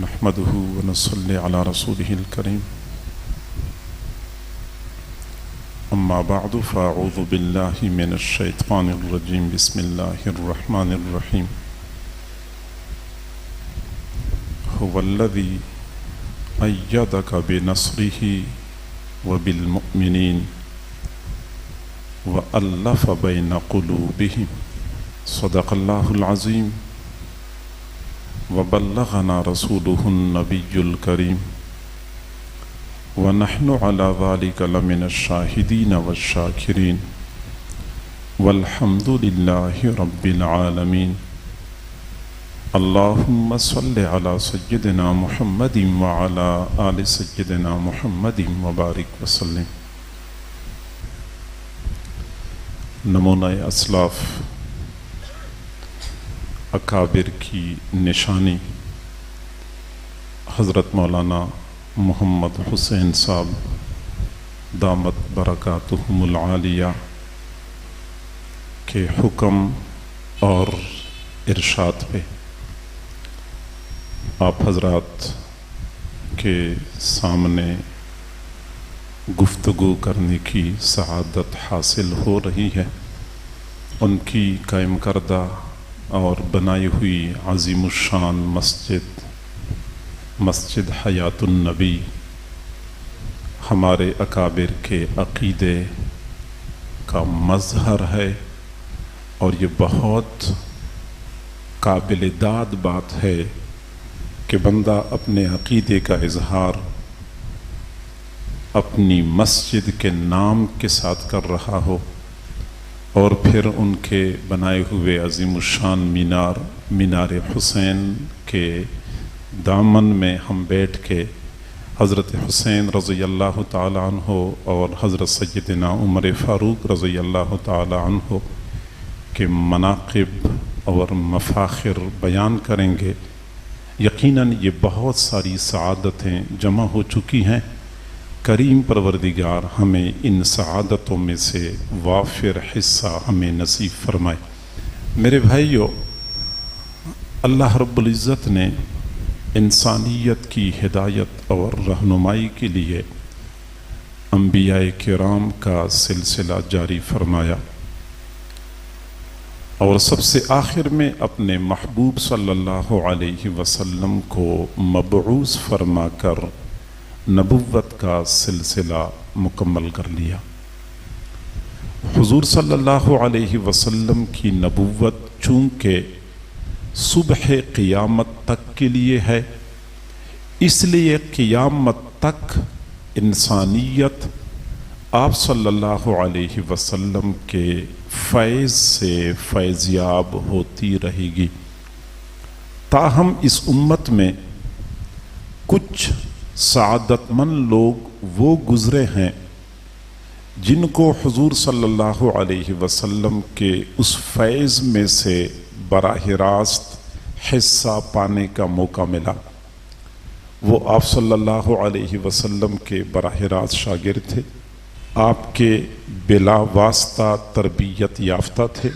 نحمده ونصلي على رسوله الكريم أما بعد فأعوذ بالله من الشيطان الرجيم بسم الله الرحمن الرحيم هو الذي أيدك بنصره وبالمؤمنين وألف بين قلوبهم صدق الله العظيم وبلغنا رسوله النبي الكريم ونحن على ذلك لمن الشاهدين والشاكرين والحمد لله رب العالمين اللهم صل على سيدنا محمد وعلى آل سيدنا محمد وبارك وسلم. نمونہ اسلاف اکابر کی نشانی حضرت مولانا محمد حسین صاحب دامت برکاتہم العالیہ کے حکم اور ارشاد پہ آپ حضرات کے سامنے گفتگو کرنے کی سعادت حاصل ہو رہی ہے. ان کی قائم کردہ اور بنائی ہوئی عظیم الشان مسجد حیات النبی ہمارے اکابر کے عقیدے کا مظہر ہے، اور یہ بہت قابل داد بات ہے کہ بندہ اپنے عقیدے کا اظہار اپنی مسجد کے نام کے ساتھ کر رہا ہو، اور پھر ان کے بنائے ہوئے عظیم الشان مینار حسین کے دامن میں ہم بیٹھ کے حضرت حسین رضی اللہ تعالی عنہ اور حضرت سیدنا عمر فاروق رضی اللہ تعالی عنہ کے مناقب اور مفاخر بیان کریں گے. یقیناً یہ بہت ساری سعادتیں جمع ہو چکی ہیں. کریم پروردگار ہمیں ان سعادتوں میں سے وافر حصہ ہمیں نصیب فرمائے. میرے بھائیو، اللہ رب العزت نے انسانیت کی ہدایت اور رہنمائی کے لیے انبیاء کرام کا سلسلہ جاری فرمایا، اور سب سے آخر میں اپنے محبوب صلی اللہ علیہ وسلم کو مبعوث فرما کر نبوت کا سلسلہ مکمل کر لیا. حضور صلی اللہ علیہ وسلم کی نبوت چونکہ صبح قیامت تک کے لیے ہے، اس لیے قیامت تک انسانیت آپ صلی اللہ علیہ وسلم کے فیض سے فیضیاب ہوتی رہے گی. تاہم اس امت میں کچھ سعادت مند لوگ وہ گزرے ہیں جن کو حضور صلی اللہ علیہ وسلم کے اس فیض میں سے براہ راست حصہ پانے کا موقع ملا. وہ آپ صلی اللہ علیہ وسلم کے براہ راست شاگرد تھے، آپ کے بلا واسطہ تربیت یافتہ تھے،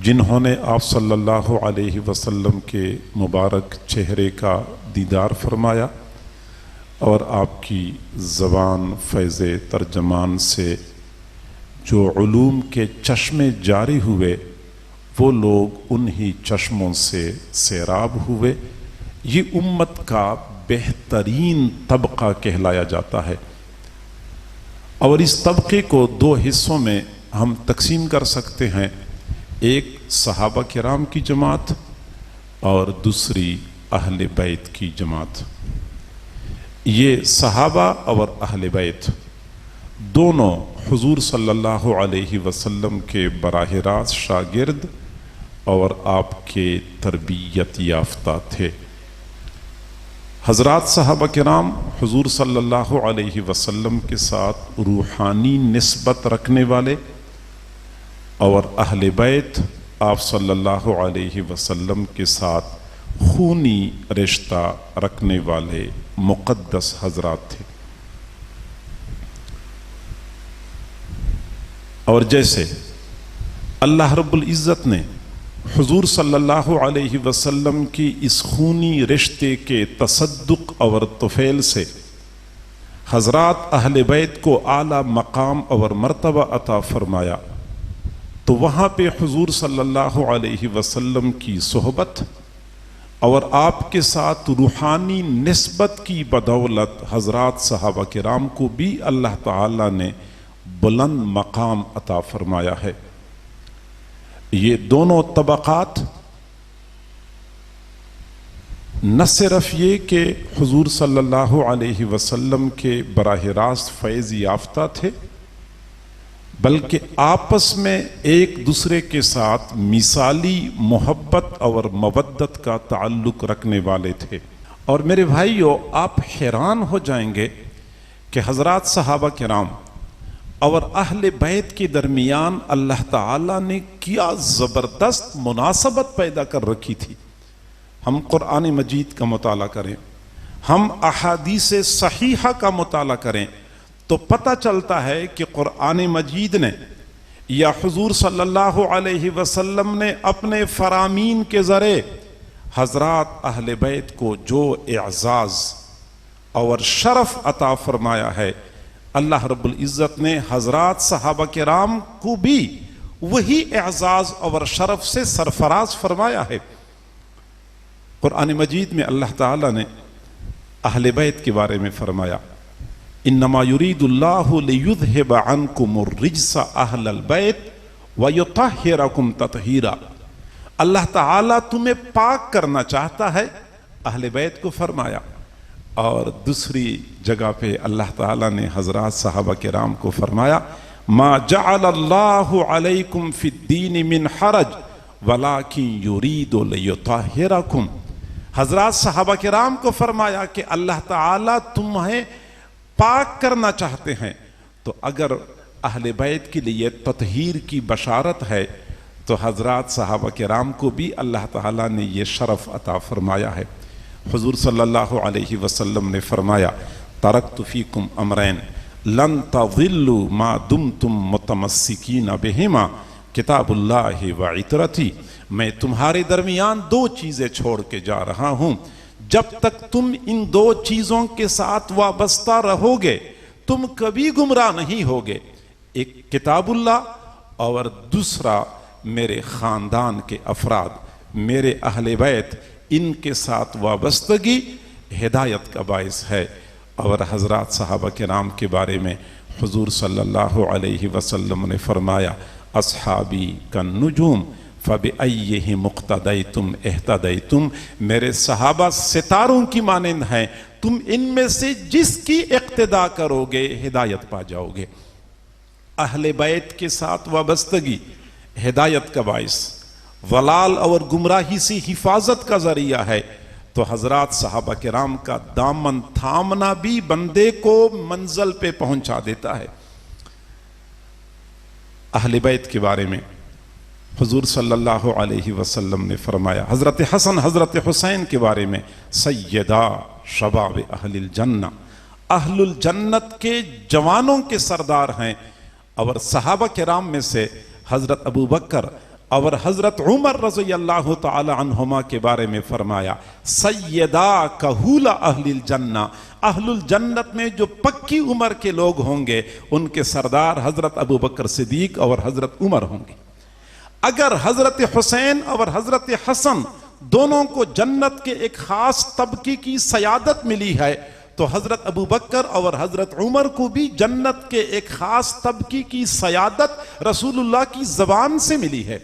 جنہوں نے آپ صلی اللہ علیہ وسلم کے مبارک چہرے کا دیدار فرمایا، اور آپ کی زبان فیض ترجمان سے جو علوم کے چشمے جاری ہوئے وہ لوگ انہی چشموں سے سیراب ہوئے. یہ امت کا بہترین طبقہ کہلایا جاتا ہے، اور اس طبقے کو دو حصوں میں ہم تقسیم کر سکتے ہیں. ایک صحابہ کرام کی جماعت اور دوسری اہل بیت کی جماعت. یہ صحابہ اور اہل بیت دونوں حضور صلی اللہ علیہ وسلم کے براہ راست شاگرد اور آپ کے تربیت یافتہ تھے. حضرات صحابہ کرام حضور صلی اللہ علیہ وسلم کے ساتھ روحانی نسبت رکھنے والے، اور اہل بیت آپ صلی اللہ علیہ وسلم کے ساتھ خونی رشتہ رکھنے والے مقدس حضرات تھے. اور جیسے اللہ رب العزت نے حضور صلی اللہ علیہ وسلم کی اس خونی رشتے کے تصدق اور طفیل سے حضرات اہل بیت کو اعلیٰ مقام اور مرتبہ عطا فرمایا، تو وہاں پہ حضور صلی اللہ علیہ وسلم کی صحبت اور آپ کے ساتھ روحانی نسبت کی بدولت حضرات صحابہ کرام کو بھی اللہ تعالیٰ نے بلند مقام عطا فرمایا ہے۔ یہ دونوں طبقات نہ صرف یہ کہ حضور صلی اللہ علیہ وسلم کے براہ راست فیض یافتہ تھے، بلکہ آپس میں ایک دوسرے کے ساتھ مثالی محبت اور مودت کا تعلق رکھنے والے تھے۔ اور میرے بھائیو، آپ حیران ہو جائیں گے کہ حضرات صحابہ کرام اور اہل بیت کے درمیان اللہ تعالیٰ نے کیا زبردست مناسبت پیدا کر رکھی تھی۔ ہم قرآن مجید کا مطالعہ کریں، ہم احادیث صحیحہ کا مطالعہ کریں، تو پتہ چلتا ہے کہ قرآن مجید نے یا حضور صلی اللہ علیہ وسلم نے اپنے فرامین کے ذریعے حضرات اہل بیت کو جو اعزاز اور شرف عطا فرمایا ہے، اللہ رب العزت نے حضرات صحابہ کرام کو بھی وہی اعزاز اور شرف سے سرفراز فرمایا ہے۔ قرآن مجید میں اللہ تعالیٰ نے اہل بیت کے بارے میں فرمایا، انما یرید اللہ لیذہب عنکم الرجس اہل البیت ویطہرکم تطہیرا۔ اللہ تعالیٰ تمہیں پاک کرنا چاہتا ہے، اہل بیت کو فرمایا۔ اور دوسری جگہ پہ اللہ تعالیٰ نے حضرات صحابہ کرام کو فرمایا، ما جعل اللہ علیکم فی الدین من حرج ولکن یرید لیطہرکم۔ حضرات صحابہ کرام کو فرمایا کہ اللہ تعالیٰ تمہیں پاک کرنا چاہتے ہیں، تو اگر اہل بیت کے لیے تطہیر کی بشارت ہے تو حضرات صحابہ کرام کو بھی اللہ تعالیٰ نے یہ شرف عطا فرمایا ہے۔ حضور صلی اللہ علیہ وسلم نے فرمایا، ترکت فیکم امرین لن تضلوا ما دمتم متمسکین بہما کتاب اللہ وعطرتی۔ میں تمہارے درمیان دو چیزیں چھوڑ کے جا رہا ہوں، جب تک تم ان دو چیزوں کے ساتھ وابستہ رہو گے تم کبھی گمراہ نہیں ہوگے، ایک کتاب اللہ اور دوسرا میرے خاندان کے افراد، میرے اہل بیت، ان کے ساتھ وابستگی ہدایت کا باعث ہے۔ اور حضرات صحابہ کرام کے بارے میں حضور صلی اللہ علیہ وسلم نے فرمایا، اصحابی کالنجوم فبأیہم اقتدیتم اہتدیتم۔ میرے صحابہ ستاروں کی مانند ہیں، تم ان میں سے جس کی اقتداء کرو گے ہدایت پا جاؤ گے۔ اہل بیت کے ساتھ وابستگی ہدایت کا باعث، ضلال اور گمراہی سے حفاظت کا ذریعہ ہے، تو حضرات صحابہ کرام کا دامن تھامنا بھی بندے کو منزل پہ پہنچا دیتا ہے۔ اہل بیت کے بارے میں حضور صلی اللہ علیہ وسلم نے فرمایا، حضرت حسن حضرت حسین کے بارے میں، سیدہ شباب اہل الجنہ، اہل الجنت کے جوانوں کے سردار ہیں۔ اور صحابہ کرام میں سے حضرت ابو بکر اور حضرت عمر رضی اللہ تعالی عنہما کے بارے میں فرمایا، سیدہ کہول اہل الجنہ، اہل الجنت میں جو پکی عمر کے لوگ ہوں گے ان کے سردار حضرت ابو بکر صدیق اور حضرت عمر ہوں گے۔ اگر حضرت حسین اور حضرت حسن دونوں کو جنت کے ایک خاص طبقے کی سیادت ملی ہے، تو حضرت ابو بکر اور حضرت عمر کو بھی جنت کے ایک خاص طبقے کی سیادت رسول اللہ کی زبان سے ملی ہے۔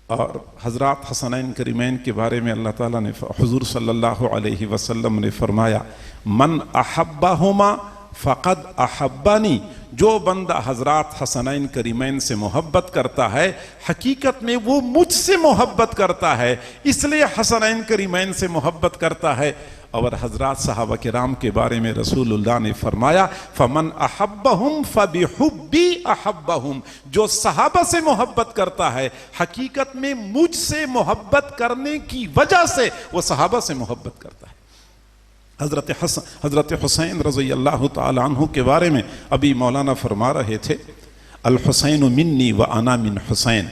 اور حضرات حسنین کریمین کے بارے میں اللہ تعالیٰ نے حضور صلی اللہ علیہ وسلم نے فرمایا، من احبہما فقد احبانی۔ جو بندہ حضرات حسنین کریمین سے محبت کرتا ہے حقیقت میں وہ مجھ سے محبت کرتا ہے، اس لیے حسنین کریمین سے محبت کرتا ہے۔ اور حضرات صحابہ کرام کے بارے میں رسول اللہ نے فرمایا، فمن احبہم فبحبی احبہم۔ جو صحابہ سے محبت کرتا ہے حقیقت میں مجھ سے محبت کرنے کی وجہ سے وہ صحابہ سے محبت کرتا ہے۔ حضرت حسین رضی اللہ تعالی عنہ کے بارے میں ابھی مولانا فرما رہے تھے، الحسین منی وانا من حسین۔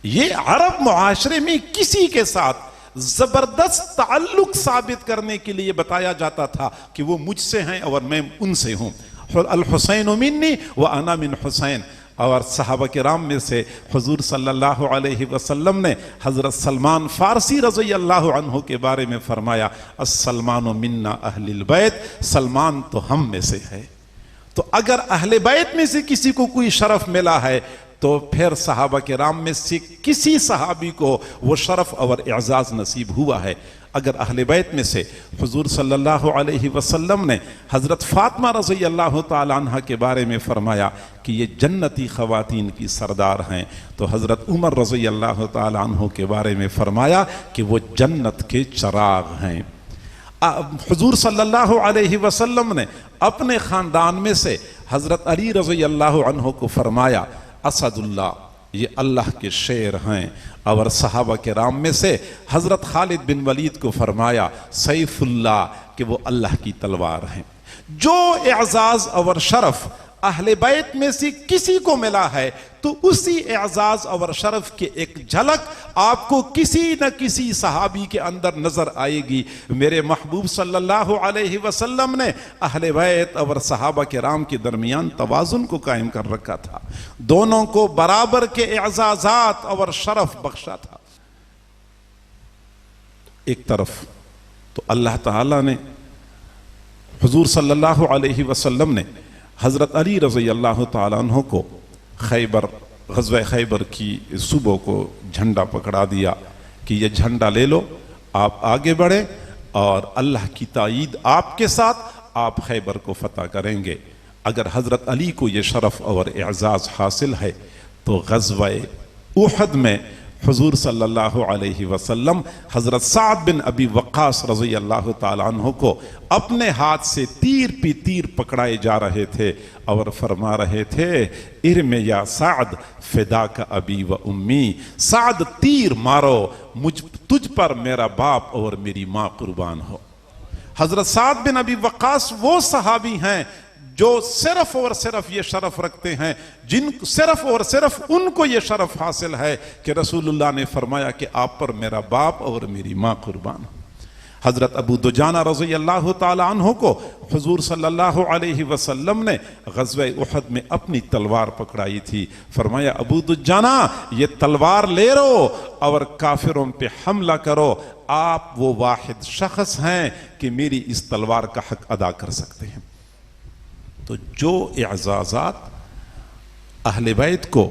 یہ عرب معاشرے میں کسی کے ساتھ زبردست تعلق ثابت کرنے کے لیے بتایا جاتا تھا کہ وہ مجھ سے ہیں اور میں ان سے ہوں. الحسین منی وانا من حسین. اور صحابہ کرام میں سے حضور صلی اللہ علیہ وسلم نے حضرت سلمان فارسی رضی اللہ عنہ کے بارے میں فرمایا السلمان منا اہل البیت، سلمان تو ہم میں سے ہے. تو اگر اہل بیت میں سے کسی کو کوئی شرف ملا ہے تو پھر صحابہ کرام میں سے کسی صحابی کو وہ شرف اور اعزاز نصیب ہوا ہے. اگر اہل بیت میں سے حضور صلی اللہ علیہ وسلم نے حضرت فاطمہ رضی اللہ تعالی عنہ کے بارے میں فرمایا کہ یہ جنتی خواتین کی سردار ہیں، تو حضرت عمر رضی اللہ تعالی عنہ کے بارے میں فرمایا کہ وہ جنت کے چراغ ہیں. حضور صلی اللہ علیہ وسلم نے اپنے خاندان میں سے حضرت علی رضی اللہ عنہ کو فرمایا اسد اللہ، یہ اللہ کے شیر ہیں. اور صحابہ کرام میں سے حضرت خالد بن ولید کو فرمایا سیف اللہ، کہ وہ اللہ کی تلوار ہیں. جو اعزاز اور شرف اہل بیت میں سے کسی کو ملا ہے تو اسی اعزاز اور شرف کے ایک جھلک آپ کو کسی نہ کسی صحابی کے اندر نظر آئے گی. میرے محبوب صلی اللہ علیہ وسلم نے اہل بیت اور صحابہ کرام کے درمیان توازن کو قائم کر رکھا تھا، دونوں کو برابر کے اعزازات اور شرف بخشا تھا. ایک طرف تو اللہ تعالی نے حضور صلی اللہ علیہ وسلم نے حضرت علی رضی اللہ تعالیٰ عنہ کو خیبر، غزوہ خیبر کی صبح کو جھنڈا پکڑا دیا کہ یہ جھنڈا لے لو، آپ آگے بڑھیں اور اللہ کی تائید آپ کے ساتھ آپ خیبر کو فتح کریں گے. اگر حضرت علی کو یہ شرف اور اعزاز حاصل ہے تو غزوہ احد میں حضور صلی اللہ علیہ وسلم حضرت سعد بن ابی وقاص رضی اللہ تعالیٰ عنہ کو اپنے ہاتھ سے تیر پی تیر پکڑائے جا رہے تھے اور فرما رہے تھے ارم یا سعد فداک ابی و امی، سعد تیر مارو، تجھ پر میرا باپ اور میری ماں قربان ہو. حضرت سعد بن ابی وقاص وہ صحابی ہیں جو صرف اور صرف یہ شرف رکھتے ہیں، جن صرف اور صرف ان کو یہ شرف حاصل ہے کہ رسول اللہ نے فرمایا کہ آپ پر میرا باپ اور میری ماں قربان ہو. حضرت ابو دجانہ رضی اللہ تعالی عنہ کو حضور صلی اللہ علیہ وسلم نے غزوہ احد میں اپنی تلوار پکڑائی تھی. فرمایا ابو دجانہ یہ تلوار لے رو اور کافروں پہ حملہ کرو، آپ وہ واحد شخص ہیں کہ میری اس تلوار کا حق ادا کر سکتے ہیں. تو جو اعزازات اہل بیت کو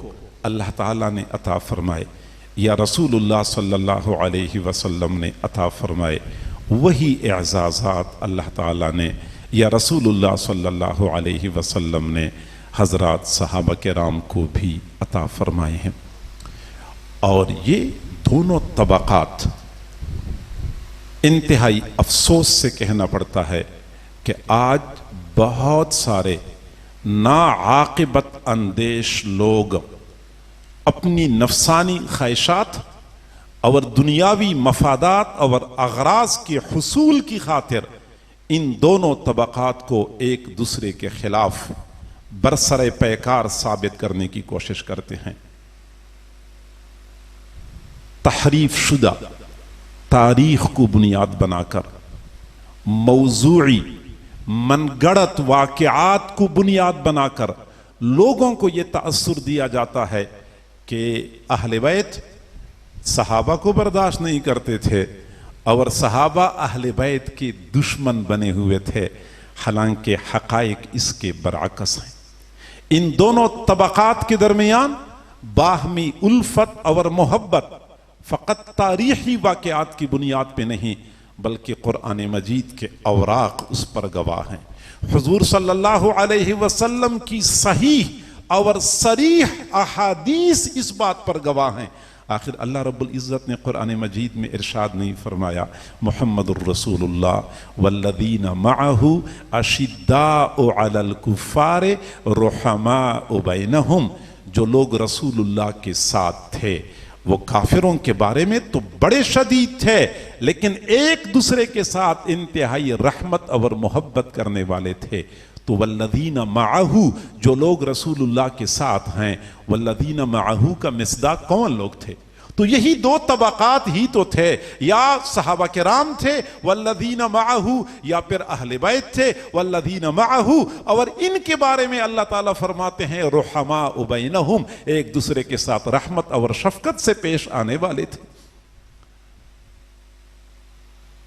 اللہ تعالیٰ نے عطا فرمائے یا رسول اللہ صلی اللہ علیہ وسلم نے عطا فرمائے، وہی اعزازات اللہ تعالیٰ نے یا رسول اللہ صلی اللہ علیہ وسلم نے حضرات صحابہ کرام کو بھی عطا فرمائے ہیں. اور یہ دونوں طبقات انتہائی افسوس سے کہنا پڑتا ہے کہ آج بہت سارے ناعاقبت اندیش لوگ اپنی نفسانی خواہشات اور دنیاوی مفادات اور اغراض کے حصول کی خاطر ان دونوں طبقات کو ایک دوسرے کے خلاف برسر پیکار ثابت کرنے کی کوشش کرتے ہیں. تحریف شدہ تاریخ کو بنیاد بنا کر، موضوعی من گڑت واقعات کو بنیاد بنا کر لوگوں کو یہ تأثر دیا جاتا ہے کہ اہل بیت صحابہ کو برداشت نہیں کرتے تھے اور صحابہ اہل بیت کے دشمن بنے ہوئے تھے، حالانکہ حقائق اس کے برعکس ہیں. ان دونوں طبقات کے درمیان باہمی الفت اور محبت فقط تاریخی واقعات کی بنیاد پہ نہیں بلکہ قرآن مجید کے اوراق اس پر گواہ ہیں. حضور صلی اللہ علیہ وسلم کی صحیح اور صریح احادیث اس بات پر گواہ ہیں. آخر اللہ رب العزت نے قرآن مجید میں ارشاد نہیں فرمایا محمد الرسول اللہ والذین معہ اشداء علی الکفار رحماء بینہم، جو لوگ رسول اللہ کے ساتھ تھے وہ کافروں کے بارے میں تو بڑے شدید تھے لیکن ایک دوسرے کے ساتھ انتہائی رحمت اور محبت کرنے والے تھے. تو والذین معہو جو لوگ رسول اللہ کے ساتھ ہیں، والذین معہو کا مصداق کون لوگ تھے؟ تو یہی دو طبقات ہی تو تھے، یا صحابہ کرام تھے والذین معہو، یا پھر اہل بیت تھے والذین معہو، اور ان کے بارے میں اللہ تعالیٰ فرماتے ہیں رحماء بینہم، ایک دوسرے کے ساتھ رحمت اور شفقت سے پیش آنے والے تھے۔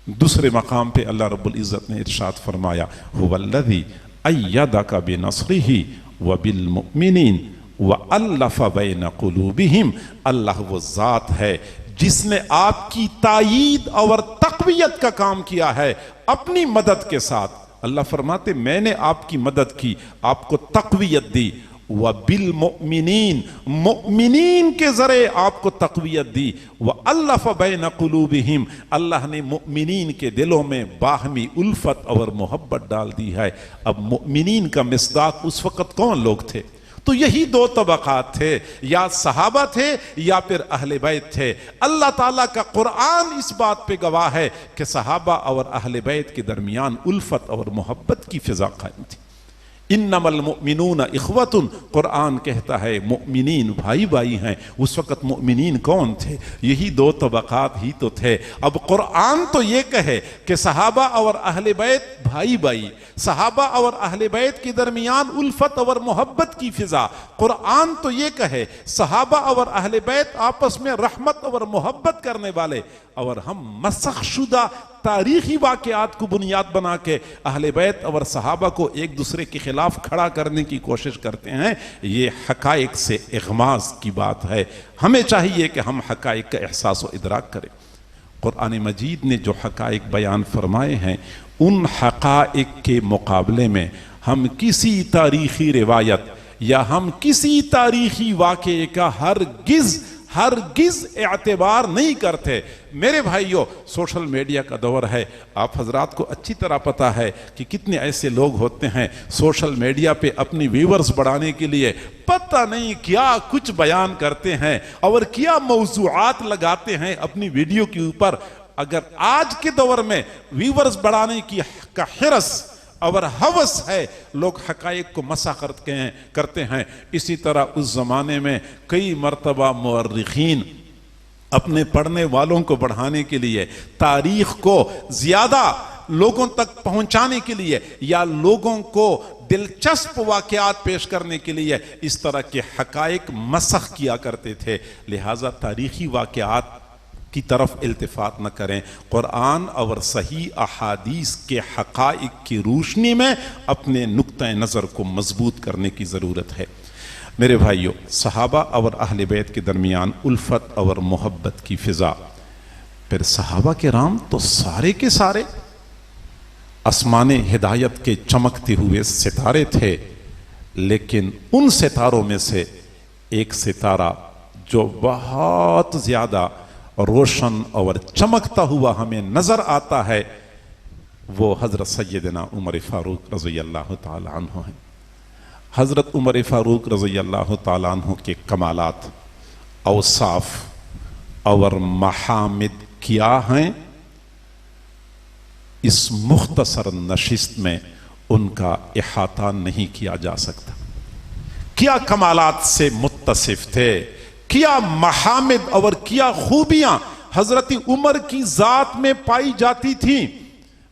دوسرے مقام پہ اللہ رب العزت نے ارشاد فرمایا هو الذی ایدک بنصرہ وبالمؤمنین وَأَلَّفَ بَيْنَ قُلُوبِهِمْ، اللہ وہ ذات ہے جس نے آپ کی تائید اور تقویت کا کام کیا ہے اپنی مدد کے ساتھ۔ اللہ فرماتے میں نے آپ کی مدد کی، آپ کو تقویت دی، وَبِالْمُؤْمِنِينَ، مؤمنین کے ذریعے آپ کو تقویت دی، وَأَلَّفَ بَيْنَ قُلُوبِهِمْ، اللہ نے مؤمنین کے دلوں میں باہمی الفت اور محبت ڈال دی ہے۔ اب مؤمنین کا مصداق اس وقت کون لوگ تھے؟ تو یہی دو طبقات تھے، یا صحابہ تھے یا پھر اہل بیت تھے۔ اللہ تعالیٰ کا قرآن اس بات پہ گواہ ہے کہ صحابہ اور اہل بیت کے درمیان الفت اور محبت کی فضا قائم تھی۔ انما المؤمنون اخوۃ، قرآن کہتا ہے مؤمنین بھائی بھائی ہیں۔ اس وقت مؤمنین کون تھے؟ یہی دو طبقات ہی تو تھے۔ اب قرآن تو یہ کہے کہ صحابہ اور اہل بیت بھائی بھائی، صحابہ اور اہل بیت کے درمیان الفت اور محبت کی فضا، قرآن تو یہ کہے صحابہ اور اہل بیت آپس میں رحمت اور محبت کرنے والے، اور ہم مسخ شدہ تاریخی واقعات کو بنیاد بنا کے اہل بیت اور صحابہ کو ایک دوسرے کے خلاف کھڑا کرنے کی کوشش کرتے ہیں۔ یہ حقائق سے اغماض کی بات ہے۔ ہمیں چاہیے کہ ہم حقائق کا احساس و ادراک کریں۔ قرآن مجید نے جو حقائق بیان فرمائے ہیں، ان حقائق کے مقابلے میں ہم کسی تاریخی روایت یا ہم کسی تاریخی واقعے کا ہرگز اعتبار نہیں کرتے۔ میرے بھائیوں، سوشل میڈیا کا دور ہے، آپ حضرات کو اچھی طرح پتا ہے کہ کتنے ایسے لوگ ہوتے ہیں سوشل میڈیا پہ اپنی ویورز بڑھانے کے لیے پتہ نہیں کیا کچھ بیان کرتے ہیں اور کیا موضوعات لگاتے ہیں اپنی ویڈیو کے اوپر۔ اگر آج کے دور میں ویورز بڑھانے کا حرص اور ہوس ہے، لوگ حقائق کو مسح کرتے ہیں۔ اسی طرح اس زمانے میں کئی مرتبہ مورخین اپنے پڑھنے والوں کو بڑھانے کے لیے، تاریخ کو زیادہ لوگوں تک پہنچانے کے لیے یا لوگوں کو دلچسپ واقعات پیش کرنے کے لیے اس طرح کے حقائق مسح کیا کرتے تھے۔ لہٰذا تاریخی واقعات کی طرف التفات نہ کریں، قرآن اور صحیح احادیث کے حقائق کی روشنی میں اپنے نقطہ نظر کو مضبوط کرنے کی ضرورت ہے۔ میرے بھائیوں، صحابہ اور اہل بیت کے درمیان الفت اور محبت کی فضا، پھر صحابہ کرام تو سارے کے سارے آسمان ہدایت کے چمکتے ہوئے ستارے تھے، لیکن ان ستاروں میں سے ایک ستارہ جو بہت زیادہ روشن اور چمکتا ہوا ہمیں نظر آتا ہے، وہ حضرت سیدنا عمر فاروق رضی اللہ تعالی عنہ ہیں۔ حضرت عمر فاروق رضی اللہ تعالی عنہ کے کمالات، اوصاف اور محامد کیا ہیں، اس مختصر نشست میں ان کا احاطہ نہیں کیا جا سکتا۔ کیا کمالات سے متصف تھے، کیا محامد اور کیا خوبیاں حضرت عمر کی ذات میں پائی جاتی تھیں۔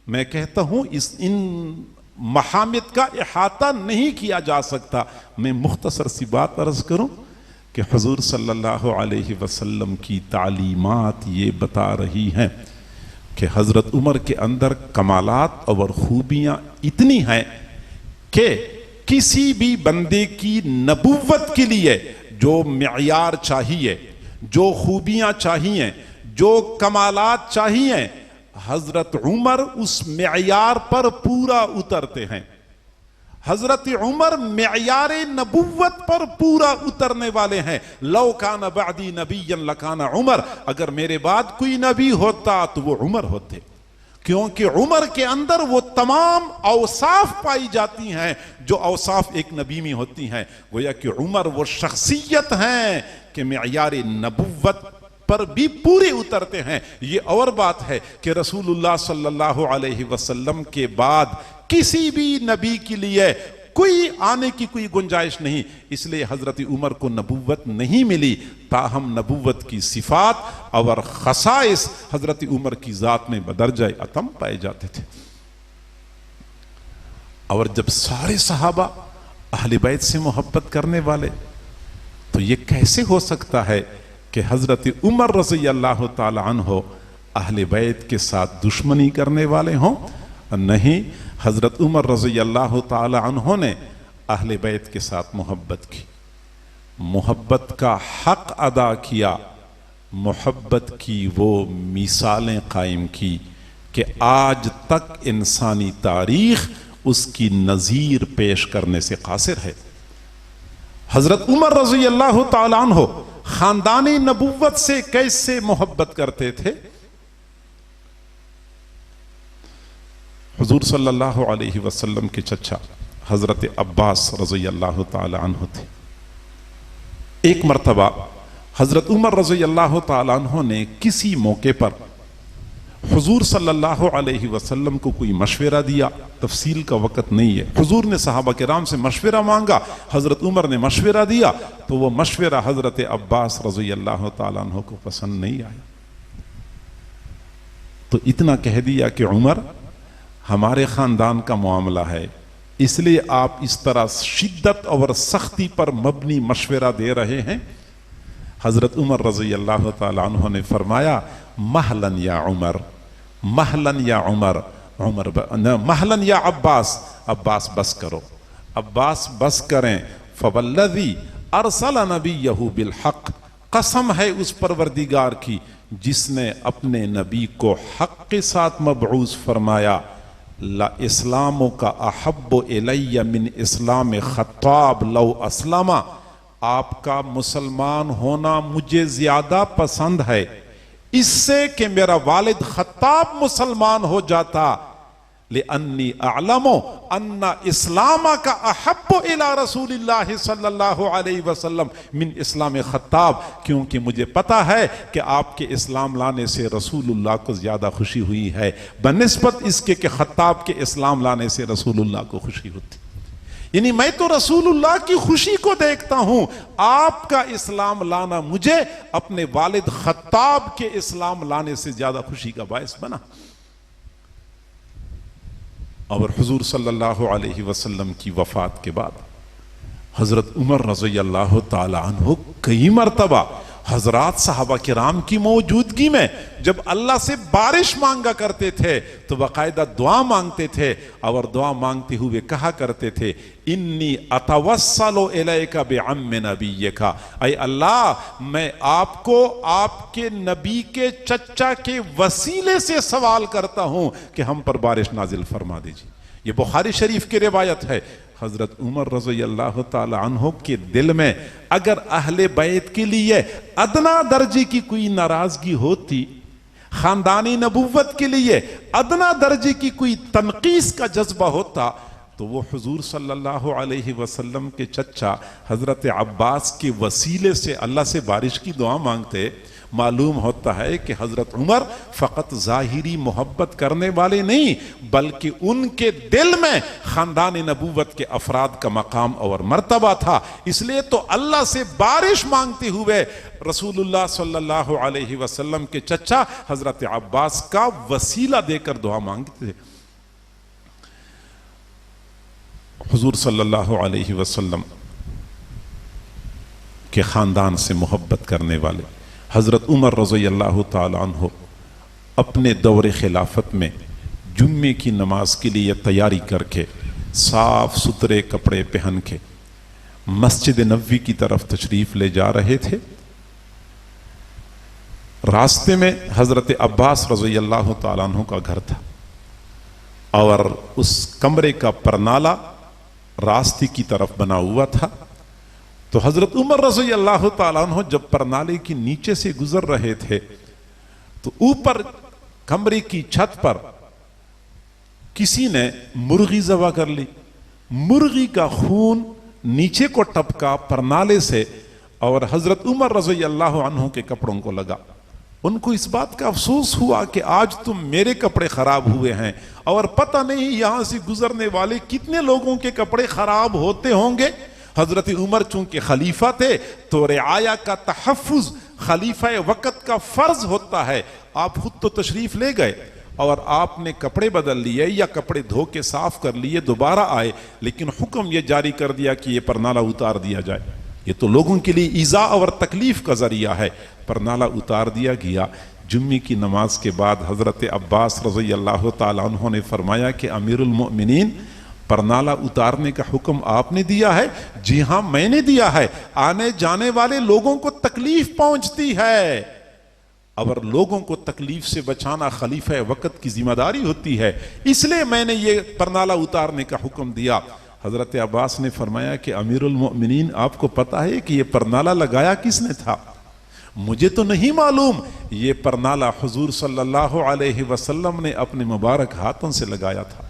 میں کہتا ہوں ان محامد کا احاطہ نہیں کیا جا سکتا۔ میں مختصر سی بات عرض کروں کہ حضور صلی اللہ علیہ وسلم کی تعلیمات یہ بتا رہی ہیں کہ حضرت عمر کے اندر کمالات اور خوبیاں اتنی ہیں کہ کسی بھی بندے کی نبوت کے لیے جو معیار چاہیے، جو خوبیاں چاہیے، جو کمالات چاہیے، حضرت عمر اس معیار پر پورا اترتے ہیں۔ حضرت عمر معیار نبوت پر پورا اترنے والے ہیں۔ لو کان بعدی نبی لکان عمر، اگر میرے بعد کوئی نبی ہوتا تو وہ عمر ہوتے، کیونکہ عمر کے اندر وہ تمام اوصاف پائی جاتی ہیں جو اوصاف ایک نبی میں ہوتی ہیں۔ گویا کہ عمر وہ شخصیت ہیں کہ معیار نبوت پر بھی پورے اترتے ہیں۔ یہ اور بات ہے کہ رسول اللہ صلی اللہ علیہ وسلم کے بعد کسی بھی نبی کے لیے کوئی آنے کی کوئی گنجائش نہیں، اس لیے حضرت عمر کو نبوت نہیں ملی، تاہم نبوت کی صفات اور خصائص حضرت عمر کی ذات میں بدرجہ اتم پائے جاتے تھے۔ اور جب سارے صحابہ اہل بیت سے محبت کرنے والے، تو یہ کیسے ہو سکتا ہے کہ حضرت عمر رضی اللہ تعالی عنہ اہل بیت کے ساتھ دشمنی کرنے والے ہوں؟ نہیں، حضرت عمر رضی اللہ تعالی عنہ نے اہل بیت کے ساتھ محبت کی، محبت کا حق ادا کیا، محبت کی وہ مثالیں قائم کی کہ آج تک انسانی تاریخ اس کی نظیر پیش کرنے سے قاصر ہے۔ حضرت عمر رضی اللہ تعالی عنہ خاندان نبوت سے کیسے محبت کرتے تھے؟ حضور صلی اللہ علیہ وسلم کے چچا حضرت عباس رضی اللہ تعالی عنہ تھے۔ ایک مرتبہ حضرت عمر رضی اللہ تعالی عنہ نے کسی موقع پر حضور صلی اللہ علیہ وسلم کو کوئی مشورہ دیا، تفصیل کا وقت نہیں ہے، حضور نے صحابہ کرام سے مشورہ مانگا، حضرت عمر نے مشورہ دیا، تو وہ مشورہ حضرت عباس رضی اللہ تعالیٰ عنہ کو پسند نہیں آیا، تو اتنا کہہ دیا کہ عمر ہمارے خاندان کا معاملہ ہے، اس لیے آپ اس طرح شدت اور سختی پر مبنی مشورہ دے رہے ہیں۔ حضرت عمر رضی اللہ تعالیٰ عنہ نے فرمایا مہلن یا عمر، مہلن یا عمر، مہلن یا عباس، عباس بس کرو، عباس بس کریں، فوالذی ارسل نبیہ بالحق، قسم ہے اس پروردگار کی جس نے اپنے نبی کو حق کے ساتھ مبعوث فرمایا، لا اسلام کا احب الی من اسلام خطاب لو اسلم، آپ کا مسلمان ہونا مجھے زیادہ پسند ہے اس سے کہ میرا والد خطاب مسلمان ہو جاتا، لأنی اعلم ان اسلام کا احب الی رسول اللہ صلی اللہ علیہ وسلم من اسلام خطاب، کیونکہ مجھے پتا ہے کہ آپ کے اسلام لانے سے رسول اللہ کو زیادہ خوشی ہوئی ہے بنسبت اس کے کہ خطاب کے اسلام لانے سے رسول اللہ کو خوشی ہوتی، یعنی میں تو رسول اللہ کی خوشی کو دیکھتا ہوں، آپ کا اسلام لانا مجھے اپنے والد خطاب کے اسلام لانے سے زیادہ خوشی کا باعث بنا۔ اور حضور صلی اللہ علیہ وسلم کی وفات کے بعد حضرت عمر رضی اللہ تعالی عنہ کئی مرتبہ حضرات صحابہ کرام کی موجودگی میں جب اللہ سے بارش مانگا کرتے تھے تو باقاعدہ دعا مانگتے تھے، اور دعا مانگتے ہوئے کہا کرتے تھے انی اتوسل الیک بعم نبیک، اے اللہ میں آپ کو آپ کے نبی کے چچا کے وسیلے سے سوال کرتا ہوں کہ ہم پر بارش نازل فرما دیجیے۔ یہ بخاری شریف کی روایت ہے۔ حضرت عمر رضی اللہ تعالی عنہ کے دل میں اگر اہل بیت کے لیے ادنا درجے کی کوئی ناراضگی ہوتی، خاندانی نبوت کے لیے ادنا درجے کی کوئی تنقیص کا جذبہ ہوتا، تو وہ حضور صلی اللہ علیہ وسلم کے چچا حضرت عباس کے وسیلے سے اللہ سے بارش کی دعا مانگتے۔ معلوم ہوتا ہے کہ حضرت عمر فقط ظاہری محبت کرنے والے نہیں بلکہ ان کے دل میں خاندان نبوت کے افراد کا مقام اور مرتبہ تھا، اس لیے تو اللہ سے بارش مانگتے ہوئے رسول اللہ صلی اللہ علیہ وسلم کے چچا حضرت عباس کا وسیلہ دے کر دعا مانگتے تھے۔ حضور صلی اللہ علیہ وسلم کے خاندان سے محبت کرنے والے حضرت عمر رضی اللہ تعالی عنہ اپنے دور خلافت میں جمعے کی نماز کے لیے تیاری کر کے صاف ستھرے کپڑے پہن کے مسجد نبوی کی طرف تشریف لے جا رہے تھے۔ راستے میں حضرت عباس رضی اللہ تعالیٰ عنہ کا گھر تھا، اور اس کمرے کا پرنالہ راستے کی طرف بنا ہوا تھا، تو حضرت عمر رضی اللہ تعالیٰ عنہ جب پرنالے کے نیچے سے گزر رہے تھے تو اوپر کمرے کی چھت پر کسی نے مرغی ذبح کر لی، مرغی کا خون نیچے کو ٹپکا پرنالے سے اور حضرت عمر رضی اللہ عنہ کے کپڑوں کو لگا۔ ان کو اس بات کا افسوس ہوا کہ آج تم میرے کپڑے خراب ہوئے ہیں، اور پتہ نہیں یہاں سے گزرنے والے کتنے لوگوں کے کپڑے خراب ہوتے ہوں گے۔ حضرت عمر چونکہ خلیفہ تھے تو رعایا کا تحفظ خلیفہ وقت کا فرض ہوتا ہے۔ آپ خود تو تشریف لے گئے اور آپ نے کپڑے بدل لیے یا کپڑے دھو کے صاف کر لیے، دوبارہ آئے، لیکن حکم یہ جاری کر دیا کہ یہ پرنالہ اتار دیا جائے۔ یہ تو لوگوں کے لیے ایذا اور تکلیف کا ذریعہ ہے۔ پرنالہ اتار دیا گیا۔ جمعے کی نماز کے بعد حضرت عباس رضی اللہ تعالیٰ عنہ نے فرمایا کہ امیر المؤمنین، پرنالہ اتارنے کا حکم آپ نے دیا ہے؟ جی ہاں میں نے دیا ہے، آنے جانے والے لوگوں کو تکلیف پہنچتی ہے، اور لوگوں کو تکلیف سے بچانا خلیفہ وقت کی ذمہ داری ہوتی ہے، اس لیے میں نے یہ پرنالہ اتارنے کا حکم دیا۔ حضرت عباس نے فرمایا کہ امیر المؤمنین، آپ کو پتہ ہے کہ یہ پرنالہ لگایا کس نے تھا؟ مجھے تو نہیں معلوم۔ یہ پرنالہ حضور صلی اللہ علیہ وسلم نے اپنے مبارک ہاتھوں سے لگایا تھا۔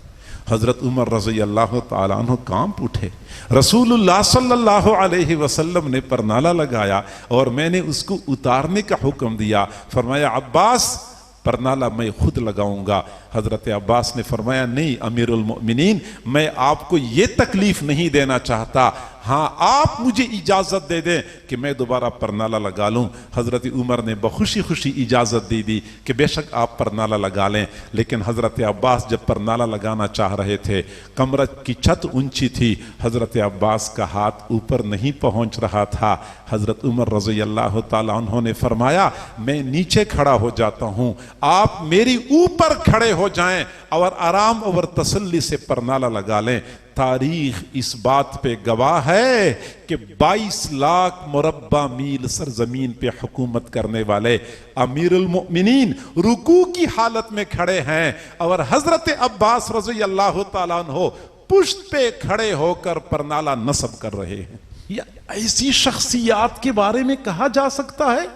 حضرت عمر رضی اللہ تعالیٰ عنہ کانپ اٹھے۔ رسول اللہ صلی اللہ علیہ وسلم نے پرنالہ لگایا اور میں نے اس کو اتارنے کا حکم دیا۔ فرمایا عباس، پرنالہ میں خود لگاؤں گا۔ حضرت عباس نے فرمایا نہیں امیر المؤمنین، میں آپ کو یہ تکلیف نہیں دینا چاہتا، ہاں آپ مجھے اجازت دے دیں کہ میں دوبارہ پرنالہ لگا لوں۔ حضرت عمر نے بخوشی خوشی اجازت دے دی کہ بے شک آپ پرنالہ لگا لیں، لیکن حضرت عباس جب پرنالہ لگانا چاہ رہے تھے، کمرہ کی چھت اونچی تھی، حضرت عباس کا ہاتھ اوپر نہیں پہنچ رہا تھا۔ حضرت عمر رضی اللہ تعالیٰ عنہ نے فرمایا میں نیچے کھڑا ہو جاتا ہوں، آپ میری اوپر کھڑے ہو جائیں اور آرام اور تسلی سے پرنالہ لگا لیں۔ تاریخ اس بات پہ گواہ ہے کہ 22 لاکھ مربع میل سرزمین پہ حکومت کرنے والے امیر المؤمنین رکوع کی حالت میں کھڑے ہیں، اور حضرت عباس رضی اللہ تعالیٰ عنہ پشت پہ کھڑے ہو کر پرنالہ نصب کر رہے ہیں۔ یا ایسی شخصیات کے بارے میں کہا جا سکتا ہے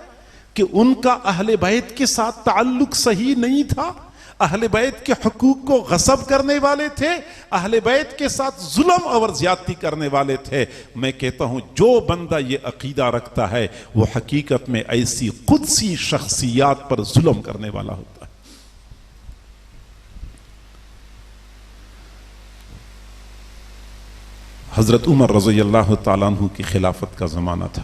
کہ ان کا اہل بیت کے ساتھ تعلق صحیح نہیں تھا، اہل بیت کے حقوق کو غصب کرنے والے تھے، اہل بیت کے ساتھ ظلم اور زیادتی کرنے والے تھے۔ میں کہتا ہوں جو بندہ یہ عقیدہ رکھتا ہے وہ حقیقت میں ایسی قدسی شخصیات پر ظلم کرنے والا ہوتا ہے۔ حضرت عمر رضی اللہ تعالیٰ عنہ کی خلافت کا زمانہ تھا،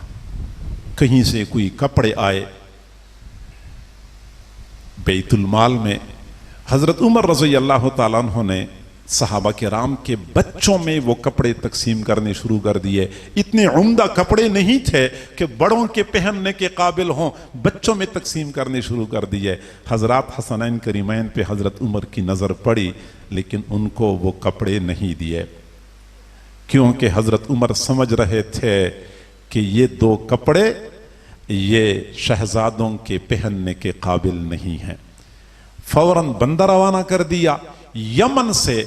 کہیں سے کوئی کپڑے آئے بیت المال میں، حضرت عمر رضی اللہ تعالیٰ عنہ نے صحابہ کرام کے بچوں میں وہ کپڑے تقسیم کرنے شروع کر دیے۔ اتنے عمدہ کپڑے نہیں تھے کہ بڑوں کے پہننے کے قابل ہوں، بچوں میں تقسیم کرنے شروع کر دیے۔ حضرات حسنین کریمین پہ حضرت عمر کی نظر پڑی، لیکن ان کو وہ کپڑے نہیں دیے، کیونکہ حضرت عمر سمجھ رہے تھے کہ یہ دو کپڑے یہ شہزادوں کے پہننے کے قابل نہیں ہیں۔ فوراً بندہ روانہ کر دیا، یمن سے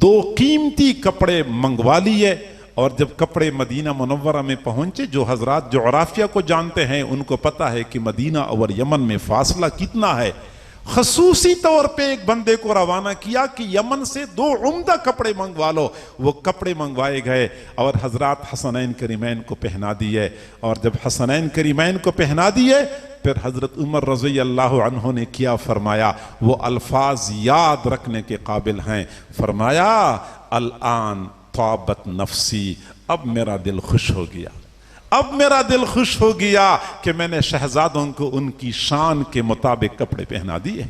2 قیمتی کپڑے منگوا لیے، اور جب کپڑے مدینہ منورہ میں پہنچے، جو حضرات جغرافیہ کو جانتے ہیں ان کو پتہ ہے کہ مدینہ اور یمن میں فاصلہ کتنا ہے، خصوصی طور پہ ایک بندے کو روانہ کیا کہ یمن سے 2 عمدہ کپڑے منگوا لو۔ وہ کپڑے منگوائے گئے اور حضرات حسنین کریمین کو پہنا دیے، اور جب حسنین کریمین کو پہنا دیے پھر حضرت عمر رضی اللہ عنہ نے کیا فرمایا، وہ الفاظ یاد رکھنے کے قابل ہیں۔ فرمایا الآن طابت نفسی، اب میرا دل خوش ہو گیا، اب میرا دل خوش ہو گیا کہ میں نے شہزادوں کو ان کی شان کے مطابق کپڑے پہنا دیے۔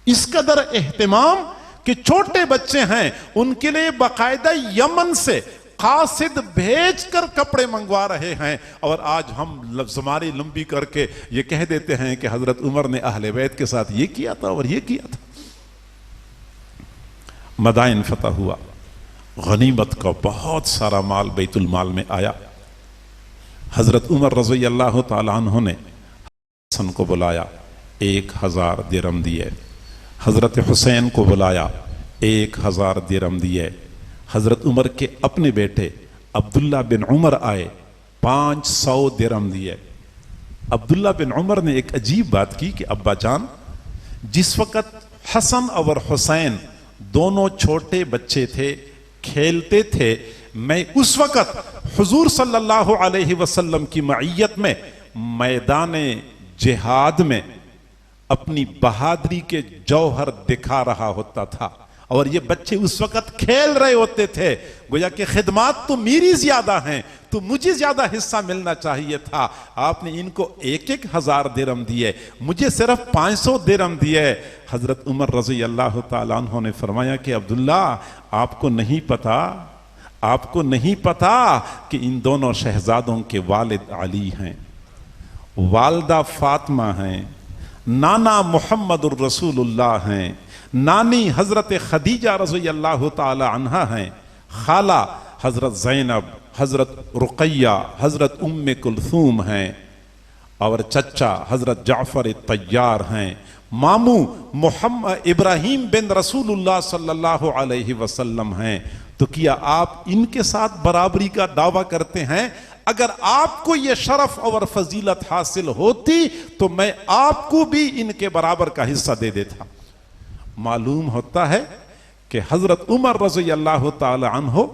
اس قدر اہتمام کہ چھوٹے بچے ہیں ان کے لیے باقاعدہ یمن سے قاصد بھیج کر کپڑے منگوا رہے ہیں، اور آج ہم زماری لمبی کر کے یہ کہہ دیتے ہیں کہ حضرت عمر نے اہل بیت کے ساتھ یہ کیا تھا اور یہ کیا تھا۔ مدائن فتح ہوا، غنیمت کا بہت سارا مال بیت المال میں آیا۔ حضرت عمر رضی اللہ تعالیٰ عنہ نے حسن کو بلایا، 1000 درہم دیے۔ حضرت حسین کو بلایا، 1000 درہم دیے۔ حضرت عمر کے اپنے بیٹے عبداللہ بن عمر آئے، 500 درہم دیے۔ عبداللہ بن عمر نے ایک عجیب بات کی کہ ابا جان، جس وقت حسن اور حسین دونوں چھوٹے بچے تھے، کھیلتے تھے، میں اس وقت حضور صلی اللہ علیہ وسلم کی معیت میں میدان جہاد میں اپنی بہادری کے جوہر دکھا رہا ہوتا تھا، اور یہ بچے اس وقت کھیل رہے ہوتے تھے، گویا کہ خدمات تو میری زیادہ ہیں، تو مجھے زیادہ حصہ ملنا چاہیے تھا۔ آپ نے ان کو 1,000 درہم دیے، مجھے صرف 500 درہم دیے۔ حضرت عمر رضی اللہ تعالیٰ عنہ نے فرمایا کہ عبداللہ، آپ کو نہیں پتا کہ ان دونوں شہزادوں کے والد علی ہیں، والدہ فاطمہ ہیں، نانا محمد الرسول اللہ ہیں، نانی حضرت خدیجہ رضی اللہ تعالی عنہا ہیں، خالہ حضرت زینب، حضرت رقیہ، حضرت کلثوم ہیں، اور چچا حضرت جعفر طیار ہیں، ماموں محمد ابراہیم بن رسول اللہ صلی اللہ علیہ وسلم ہیں۔ تو کیا آپ ان کے ساتھ برابری کا دعویٰ کرتے ہیں؟ اگر آپ کو یہ شرف اور فضیلت حاصل ہوتی تو میں آپ کو بھی ان کے برابر کا حصہ دے دیتا۔ معلوم ہوتا ہے کہ حضرت عمر رضی اللہ تعالی عنہ